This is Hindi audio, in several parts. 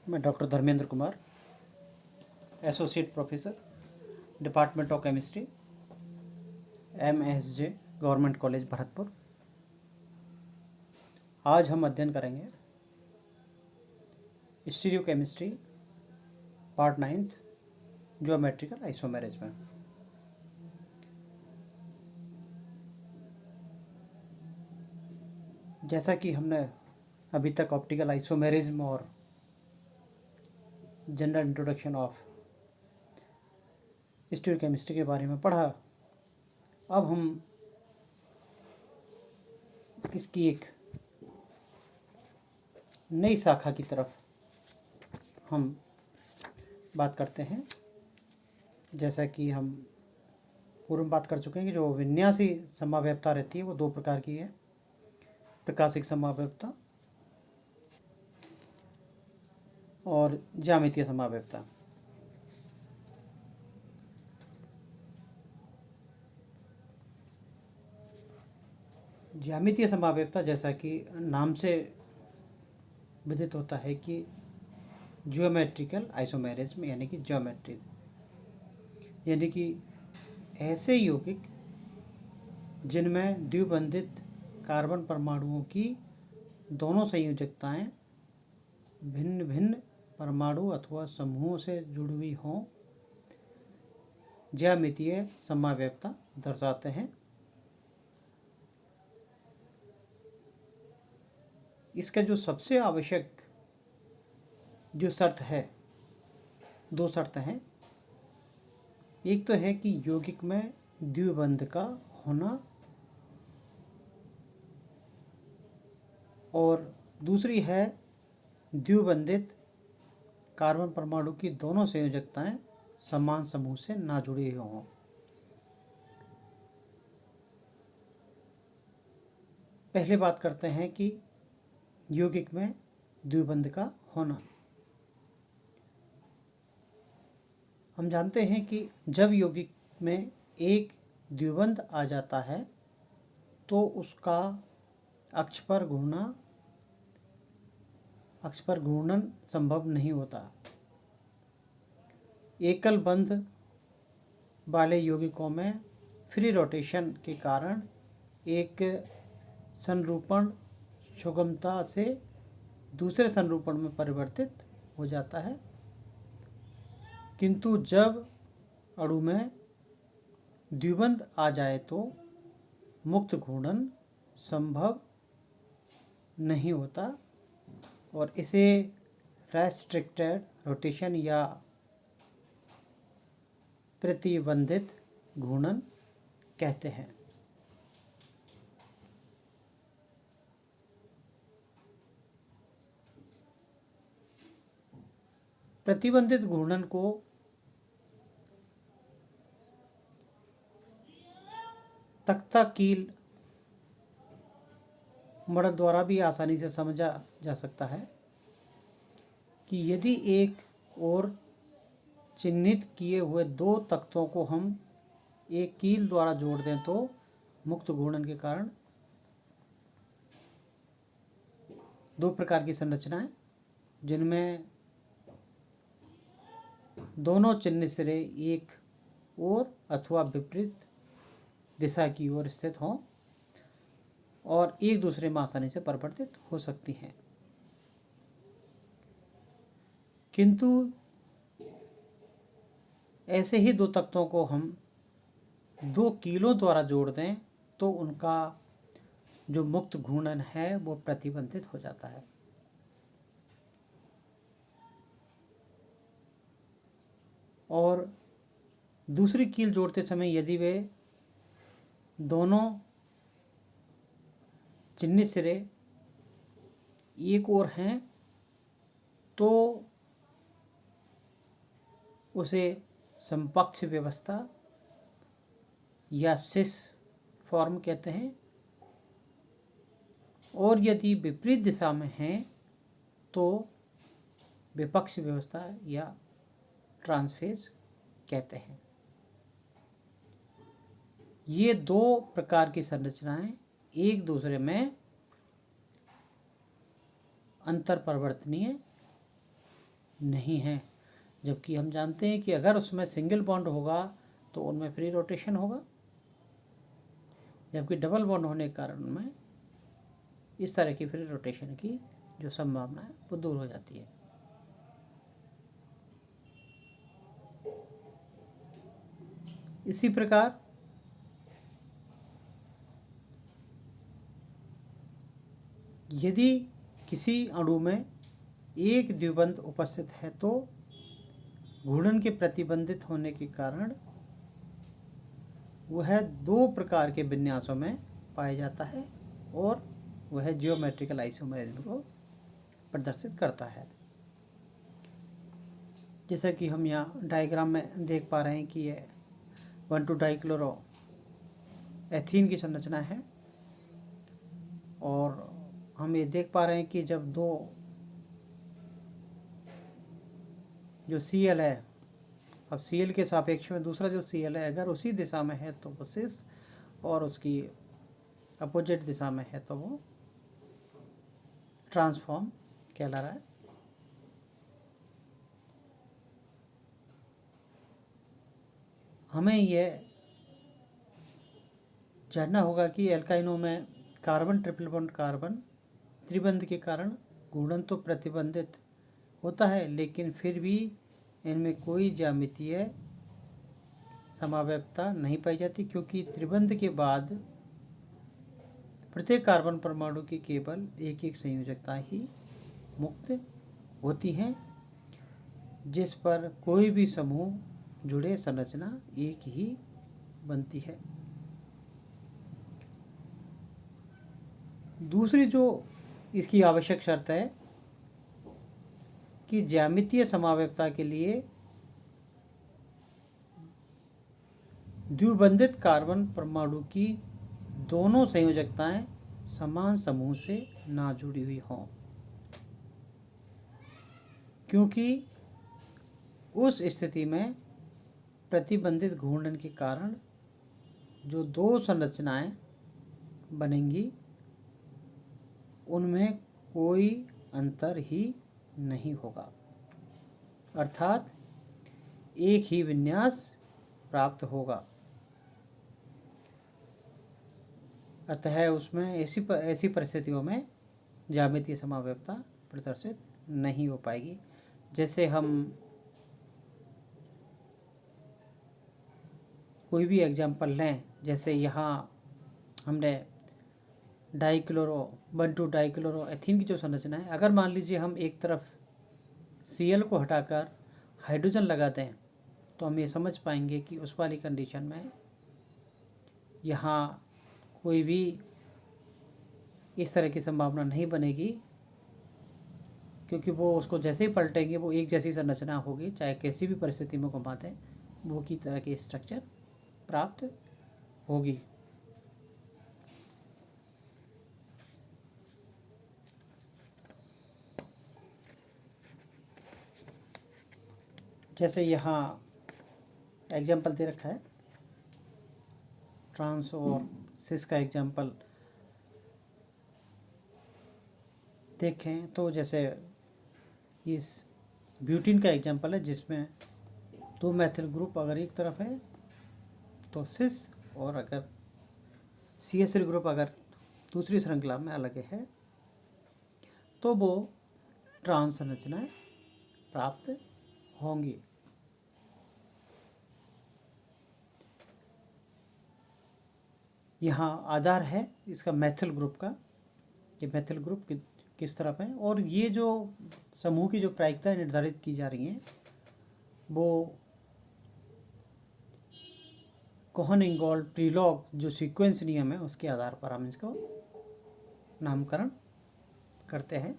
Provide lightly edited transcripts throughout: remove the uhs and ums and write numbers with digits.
मैं doctor Dharmendra Kumar, associate professor, department of chemistry, MSJ government college Bharatpur. आज हम अध्ययन करेंगे स्टीरियोकेमिस्ट्री पार्ट 9 ज्योमेट्रिकल आइसोमेरिज्म में। जैसा कि हमने अभी तक ऑप्टिकल आइसोमेरिज्म और जनरल इंट्रोडक्शन ऑफ स्टीरियोकेमिस्ट्री के बारे में पढ़ा, अब हम इसकी एक नई शाखा की तरफ हम बात करते हैं। जैसा कि हम पूर्व में बात कर चुके हैं कि जो विन्यासी समव्यवता रहती है वो दो प्रकार की है, प्रकाशिक समव्यवता और ज्यामितीय समव्यवता। ज्यामितीय समव्यवता जैसा कि नाम से विदित होता है कि ज्योमेट्रिकल आइसोमेरिज्म यानी कि ज्योमेट्री, यानी कि ऐसे यौगिक जिनमें द्विबंधित कार्बन परमाणुओं की दोनों संयोजकताएं भिन्न भिन्न परमाणु अथवा समूहों से जुड़ी हुई हों, ज्यामितीय समव्यवता दर्शाते हैं। इसका जो सबसे आवश्यक जो शर्त है, दो शर्त हैं। एक तो है कि यौगिक में द्विबंध का होना और दूसरी है द्विबंधित कार्बन परमाणु की दोनों संयोजकताएं समान समूह से ना जुड़ी हों। पहले बात करते हैं कि यौगिक में द्विबंध का होना। हम जानते हैं कि जब यौगिक में एक द्विबंध आ जाता है तो उसका अक्ष पर घूर्णन संभव नहीं होता। एकल बंध वाले यौगिकों में फ्री रोटेशन के कारण एक संरूपण सुगमता से दूसरे संरूपण में परिवर्तित हो जाता है, किंतु जब अणु में द्विबंध आ जाए तो मुक्त घूर्णन संभव नहीं होता और इसे रेस्ट्रिक्टेड रोटेशन या प्रतिबंधित घूर्णन कहते हैं। प्रतिबंधित घूर्णन को तख्ता कील मॉडल द्वारा भी आसानी से समझा जा सकता है कि यदि एक और चिन्हित किए हुए दो तख्तों को हम एक कील द्वारा जोड़ दें तो मुक्त घूर्णन के कारण दो प्रकार की संरचनाएं जिनमें दोनों चिन्हित सिरे एक ओर अथवा विपरीत दिशा की ओर स्थित हों और एक दूसरे में आसानी से परिवर्तित हो सकती हैं, किंतु ऐसे ही दो तख्तों को हम दो कीलों द्वारा जोड़ दें तो उनका जो मुक्त घूर्णन है वो प्रतिबंधित हो जाता है। और दूसरी कील जोड़ते समय यदि वे दोनों चिन्हित सिरे एक ओर हैं तो उसे समपक्ष व्यवस्था या सिस फॉर्म कहते हैं, और यदि विपरीत दिशा में हैं तो विपक्ष व्यवस्था या ट्रांसफेज कहते हैं। ये दो प्रकार की संरचनाएं एक दूसरे में अंतर परिवर्तनीय नहीं है, जबकि हम जानते हैं कि अगर उसमें सिंगल बॉन्ड होगा तो उनमें फ्री रोटेशन होगा, जबकि डबल बॉन्ड होने के कारण उनमें इस तरह की फ्री रोटेशन की जो संभावना है वो दूर हो जाती है। इसी प्रकार यदि किसी अणु में एक द्विबंध उपस्थित है तो घूर्णन के प्रतिबंधित होने के कारण वह दो प्रकार के विन्यासों में पाया जाता है और वह जियोमेट्रिकल आइसोमेरिज्म को प्रदर्शित करता है। जैसा कि हम यहाँ डायग्राम में देख पा रहे हैं कि यह 1,2 डाइक्लोरो एथीन की संरचना है और हम ये देख पा रहे हैं कि जब दो जो Cl है, अब Cl के सापेक्ष में दूसरा जो Cl है अगर उसी दिशा में है तो वो सिस और उसकी अपोजिट दिशा में है तो वो ट्रांसफॉर्म कहला रहा है। हमें यह जानना होगा कि एल्काइनों में कार्बन ट्रिपल बॉन्ड कार्बन त्रिबंध के कारण घूर्णन तो प्रतिबंधित होता है, लेकिन फिर भी इनमें कोई ज्यामितीय समावयवता नहीं पाई जाती, क्योंकि त्रिबंध के बाद प्रत्येक कार्बन परमाणु की केवल एक एक संयोजकता ही मुक्त होती हैं, जिस पर कोई भी समूह जुड़े संरचना एक ही बनती है। दूसरी जो इसकी आवश्यक शर्त है कि ज्यामितीय समावयवता के लिए द्विबंधित कार्बन परमाणु की दोनों संयोजकताएं समान समूह से ना जुड़ी हुई हों, क्योंकि उस स्थिति में प्रतिबंधित घूर्णन के कारण जो दो संरचनाएं बनेंगी उनमें कोई अंतर ही नहीं होगा, अर्थात एक ही विन्यास प्राप्त होगा। अतः उसमें ऐसी परिस्थितियों में ज्यामितीय समावयवता प्रदर्शित नहीं हो पाएगी। जैसे हम कोई भी एग्जाम्पल लें, जैसे यहाँ हमने 1,2 डाइक्लोरो एथीन की जो संरचना है, अगर मान लीजिए हम एक तरफ Cl को हटाकर हाइड्रोजन लगा दें तो हम ये समझ पाएंगे कि उस वाली कंडीशन में यहाँ कोई भी इस तरह की संभावना नहीं बनेगी, क्योंकि वो उसको जैसे ही पलटेंगे वो एक जैसी संरचना होगी, चाहे कैसी भी परिस्थिति में घुमा दें वो की तरह की स्ट्रक्चर प्राप्त होगी। जैसे यहाँ एग्जाम्पल दे रखा है ट्रांस और सिस का एग्जाम्पल देखें तो जैसे इस ब्यूटीन का एग्जाम्पल है जिसमें दो मैथिल ग्रुप अगर एक तरफ है तो सिस, और अगर CH3 ग्रुप अगर दूसरी श्रृंखला में अलग है तो वो ट्रांस संरचनाएं प्राप्त होंगी। यहाँ आधार है इसका मैथिल ग्रुप का, ये मैथिल ग्रुप किस तरफ है, और ये जो समूह की जो प्रायिकता निर्धारित की जा रही हैं वो कोहन-इंगोल्ड प्रीलॉग जो सीक्वेंस नियम है उसके आधार पर हम इसको नामकरण करते हैं।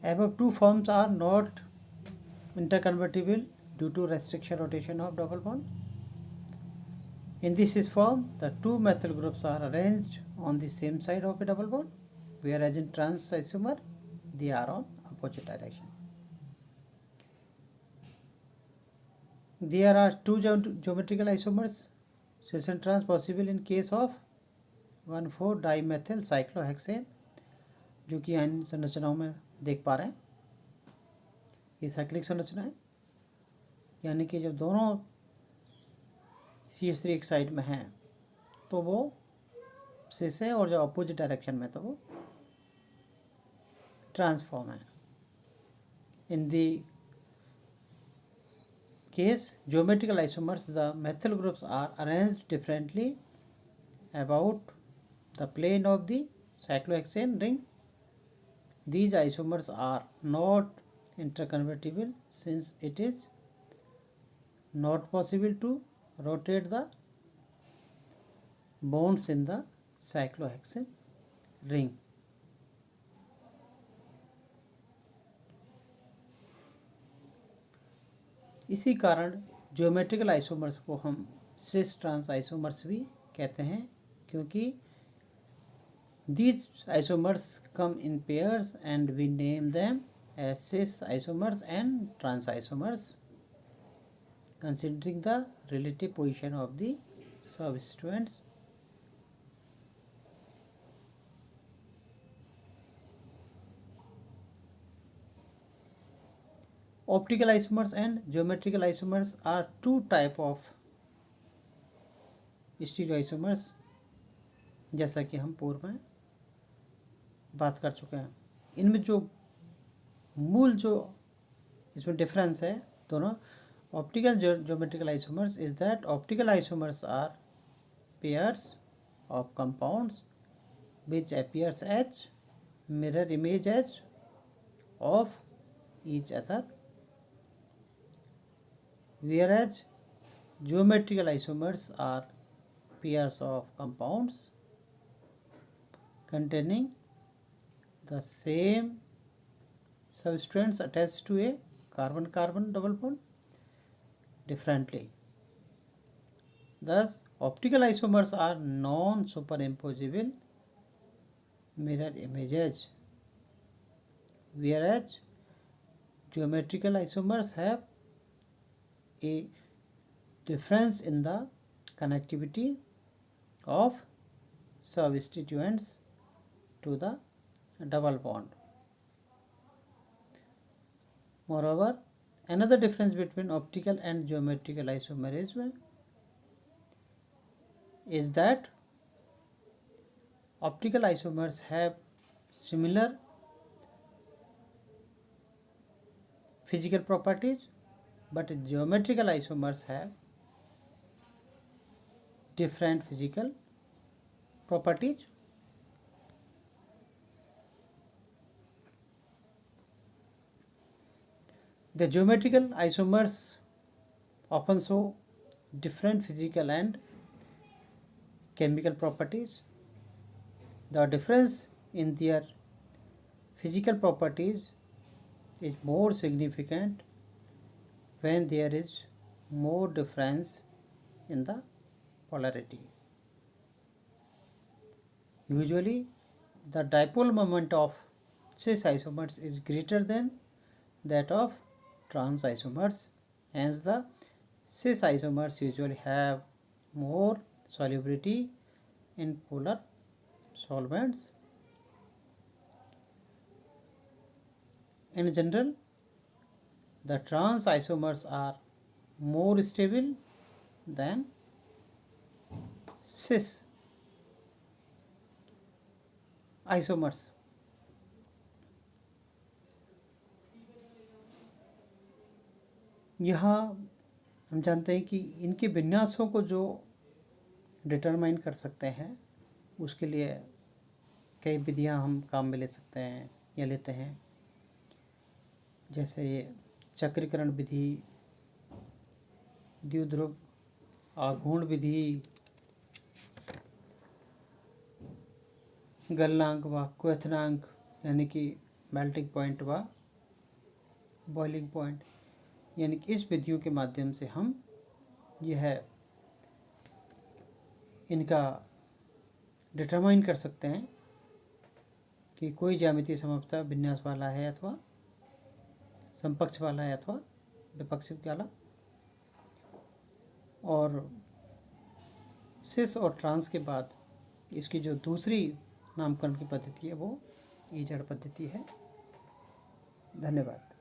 Above two forms are not interconvertible due to restriction rotation of double bond. In this form, the two methyl groups are arranged on the same side of a double bond, whereas in trans isomer they are on opposite direction. There are two geometrical isomers, cis and trans, possible in case of 1,4-dimethyl cyclohexane जो कि इन संरचनाओं में देख पा रहे हैं। ये साइक्लिक संरचना है, यानी कि जब दोनों CH3 एक साइड में हैं तो वो सिस है, और जब अपोजिट डायरेक्शन में तो वो ट्रांसफॉर्म है। इन दी case geometrical isomers, the methyl groups are arranged differently about the plane of the cyclohexane ring. These isomers are not interconvertible since it is not possible to rotate the bonds in the cyclohexane ring. इसी कारण ज्योमेट्रिकल आइसोमर्स को हम सिस ट्रांस आइसोमर्स भी कहते हैं, क्योंकि these isomers come in pairs and we name them as cis isomers and trans isomers considering the relative position of the substituents. Optical isomers and geometrical isomers are two type of stereoisomers, जैसा कि हम पूर्व में बात कर चुके हैं। इनमें जो इसमें डिफरेंस है दोनों optical geometrical isomers is that optical isomers are pairs of compounds which appears as mirror images of each other, whereas geometrical isomers are pairs of compounds containing the same substances attached to a carbon-carbon double bond differently. Thus, optical isomers are non-superimposable mirror images, whereas geometrical isomers have a difference in the connectivity of substituents to the double bond. Moreover, another difference between optical and geometrical isomerism is that optical isomers have similar physical properties, but geometrical isomers have different physical properties. The geometrical isomers often show different physical and chemical properties. The difference in their physical properties is more significant when there is more difference in the polarity. Usually, the dipole moment of cis isomers is greater than that of trans isomers. Hence, the cis isomers usually have more solubility in polar solvents. In general, the trans isomers are more stable than cis isomers. यहाँ हम जानते हैं कि इनके विन्यासों को जो डिटरमाइन कर सकते हैं उसके लिए कई विधियाँ हम काम में ले सकते हैं या लेते हैं, जैसे ये चक्रीकरण विधि, द्विध्रुव आघूर्ण विधि, गलनांक व क्वथनांक यानी कि मेल्टिंग पॉइंट व बॉइलिंग पॉइंट, यानी कि इस विधियों के माध्यम से हम यह इनका डिटरमाइन कर सकते हैं कि कोई ज्यामितीय समरूपता विन्यास वाला है अथवा समपक्ष वाला है अथवा विपक्ष वाला। और सिस और ट्रांस के बाद इसकी जो दूसरी नामकरण की पद्धति है वो ये जड़ पद्धति है। धन्यवाद।